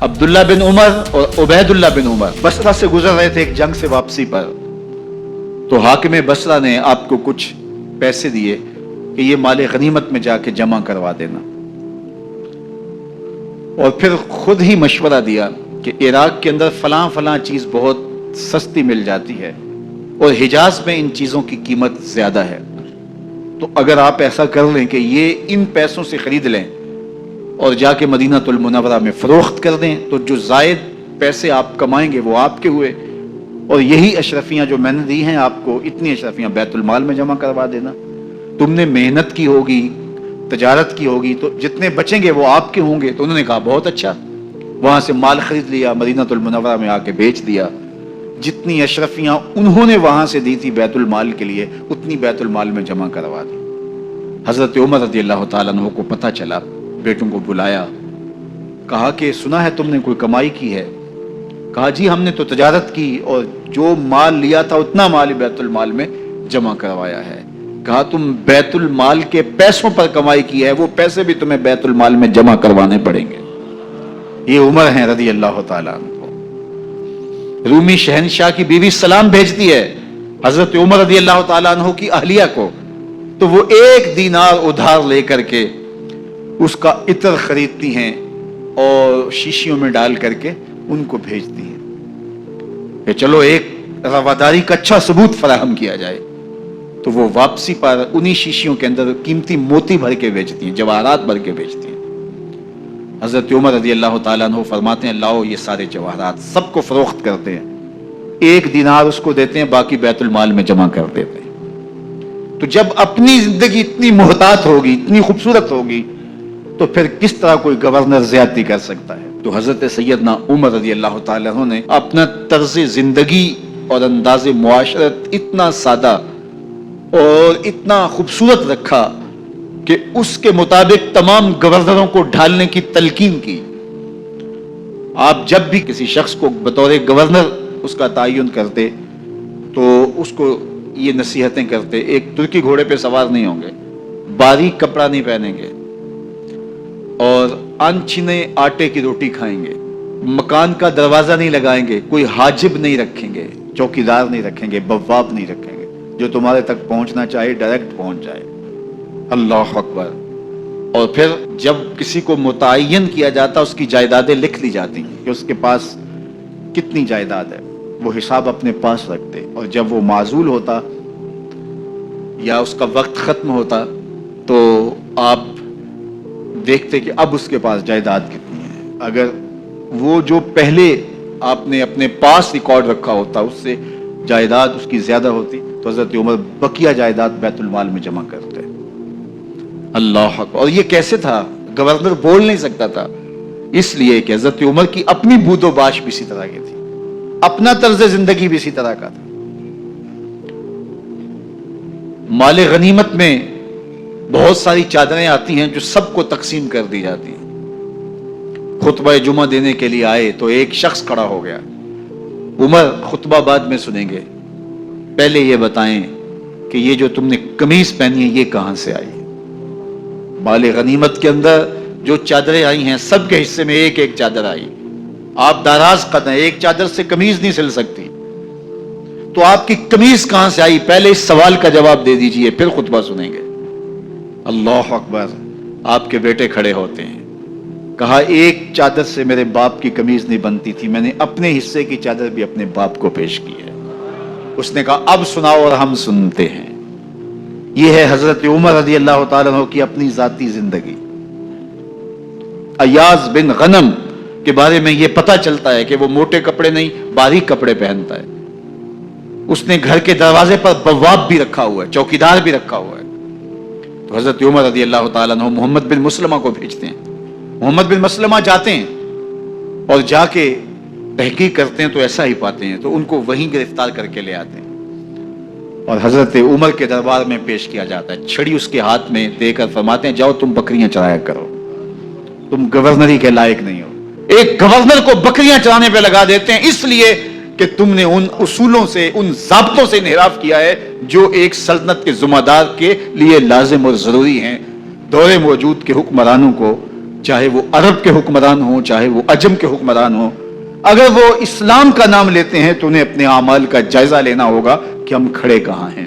عبداللہ بن عمر اور عبیداللہ بن عمر بصرہ سے گزر رہے تھے ایک جنگ سے واپسی پر، تو حاکم بصرہ نے آپ کو کچھ پیسے دیے کہ یہ مال غنیمت میں جا کے جمع کروا دینا، اور پھر خود ہی مشورہ دیا کہ عراق کے اندر فلاں فلاں چیز بہت سستی مل جاتی ہے اور حجاز میں ان چیزوں کی قیمت زیادہ ہے، تو اگر آپ ایسا کر لیں کہ یہ ان پیسوں سے خرید لیں اور جا کے مدینہ المنورہ میں فروخت کر دیں، تو جو زائد پیسے آپ کمائیں گے وہ آپ کے ہوئے، اور یہی اشرفیاں جو میں نے دی ہیں آپ کو، اتنی اشرفیاں بیت المال میں جمع کروا دینا، تم نے محنت کی ہوگی، تجارت کی ہوگی، تو جتنے بچیں گے وہ آپ کے ہوں گے۔ تو انہوں نے کہا بہت اچھا، وہاں سے مال خرید لیا، مدینہ المنورہ میں آ کے بیچ دیا، جتنی اشرفیاں انہوں نے وہاں سے دی تھی بیت المال کے لیے، اتنی بیت المال میں جمع کروا دی۔ حضرت عمر رضی اللہ تعالیٰ عنہ کو پتہ چلا، بیٹوں کو بلایا، کہا کہ سنا ہے تم نے کوئی کمائی کی ہے؟ کہا جی ہم نے تو تجارت کی اور جو مال لیا تھا اتنا مال بیت المال میں جمع کروایا ہے۔ کہا تم بیت المال کے پیسوں پر کمائی کی ہے، وہ پیسے بھی تمہیں بیت المال میں جمع کروانے پڑیں گے۔ یہ عمر ہیں رضی اللہ تعالیٰ عنہ۔ رومی شہنشاہ کی بیوی سلام بھیجتی ہے حضرت عمر رضی اللہ تعالیٰ عنہ کی اہلیہ کو، تو وہ 1 دینار ادھار لے کر کے اس کا عطر خریدتی ہیں اور شیشیوں میں ڈال کر کے ان کو بھیجتی ہیں کہ چلو ایک رواداری کا اچھا ثبوت فراہم کیا جائے۔ تو وہ واپسی پر انہی شیشیوں کے اندر قیمتی موتی بھر کے بیچتی ہیں، جواہرات بھر کے بیچتی ہیں۔ حضرت عمر رضی اللہ تعالیٰ عنہ فرماتے ہیں لاؤ یہ سارے جواہرات، سب کو فروخت کرتے ہیں، 1 دینار اس کو دیتے ہیں، باقی بیت المال میں جمع کر دیتے ہیں۔ تو جب اپنی زندگی اتنی محتاط ہوگی، اتنی خوبصورت ہوگی، تو پھر کس طرح کوئی گورنر زیادتی کر سکتا ہے؟ تو حضرت سیدنا عمر رضی اللہ تعالیٰ عنہ نے اپنا طرز زندگی اور انداز معاشرت اتنا سادہ اور اتنا خوبصورت رکھا کہ اس کے مطابق تمام گورنروں کو ڈھالنے کی تلقین کی۔ آپ جب بھی کسی شخص کو بطور گورنر اس کا تعین کرتے تو اس کو یہ نصیحتیں کرتے، ایک ترکی گھوڑے پہ سوار نہیں ہوں گے، باریک کپڑا نہیں پہنیں گے، اور انچھنے آٹے کی روٹی کھائیں گے، مکان کا دروازہ نہیں لگائیں گے، کوئی حاجب نہیں رکھیں گے، چوکیدار نہیں رکھیں گے، بواب نہیں رکھیں گے، جو تمہارے تک پہنچنا چاہے ڈائریکٹ پہنچ جائے۔ اللہ اکبر۔ اور پھر جب کسی کو متعین کیا جاتا اس کی جائیدادیں لکھ لی جاتی ہیں کہ اس کے پاس کتنی جائیداد ہے، وہ حساب اپنے پاس رکھتے، اور جب وہ معزول ہوتا یا اس کا وقت ختم ہوتا تو آپ دیکھتے کہ اب اس کے پاس جائیداد کتنی ہے۔ اگر وہ جو پہلے آپ نے اپنے پاس ریکارڈ رکھا ہوتا اس سے جائیداد اس کی زیادہ ہوتی تو حضرت عمر بقیہ جائیداد بیت المال میں جمع کرتے۔ اللہ اکبر۔ اور یہ کیسے تھا؟ گورنر بول نہیں سکتا تھا، اس لیے کہ حضرت عمر کی اپنی بود و باش بھی اسی طرح کی تھی، اپنا طرز زندگی بھی اسی طرح کا تھا۔ مال غنیمت میں بہت ساری چادریں آتی ہیں جو سب کو تقسیم کر دی جاتی ہیں۔ خطبہ جمعہ دینے کے لیے آئے تو ایک شخص کھڑا ہو گیا، عمر خطبہ بعد میں سنیں گے، پہلے یہ بتائیں کہ یہ جو تم نے قمیض پہنی ہے یہ کہاں سے آئی؟ مال غنیمت کے اندر جو چادریں آئی ہیں سب کے حصے میں ایک ایک چادر آئی، آپ داراز قد ہیں، ایک چادر سے قمیض نہیں سل سکتی، تو آپ کی قمیض کہاں سے آئی؟ پہلے اس سوال کا جواب دے دیجئے، پھر خطبہ سنیں گے۔ اللہ اکبر۔ آپ کے بیٹے کھڑے ہوتے ہیں، کہا ایک چادر سے میرے باپ کی قمیض نہیں بنتی تھی، میں نے اپنے حصے کی چادر بھی اپنے باپ کو پیش کی ہے۔ اس نے کہا اب سناؤ، اور ہم سنتے ہیں۔ یہ ہے حضرت عمر رضی اللہ تعالیٰ عنہ کی اپنی ذاتی زندگی۔ ایاز بن غنم کے بارے میں یہ پتہ چلتا ہے کہ وہ موٹے کپڑے نہیں باریک کپڑے پہنتا ہے، اس نے گھر کے دروازے پر بواب بھی رکھا ہوا ہے، چوکیدار بھی رکھا ہوا ہے۔ تو حضرت عمر رضی اللہ تعالیٰ عنہ محمد بن مسلمہ کو بھیجتے ہیں، محمد بن مسلمہ جاتے ہیں اور جا کے تحقیق کرتے ہیں تو ایسا ہی پاتے ہیں، تو ان کو وہیں گرفتار کر کے لے آتے ہیں اور حضرت عمر کے دربار میں پیش کیا جاتا ہے، چھڑی اس کے ہاتھ میں دے کر فرماتے ہیں جاؤ تم بکریاں چرایا کرو، تم گورنری کے لائق نہیں ہو۔ ایک گورنر کو بکریاں چرانے پہ لگا دیتے ہیں اس لیے کہ تم نے ان اصولوں سے، ان ضابطوں سے انحراف کیا ہے جو ایک سلطنت کے ذمہ دار کے لیے لازم اور ضروری ہیں۔ دور موجود کے حکمرانوں کو چاہے وہ عرب کے حکمران ہوں چاہے وہ عجم کے حکمران ہوں، اگر وہ اسلام کا نام لیتے ہیں تو انہیں اپنے اعمال کا جائزہ لینا ہوگا کہ ہم کھڑے کہاں ہیں۔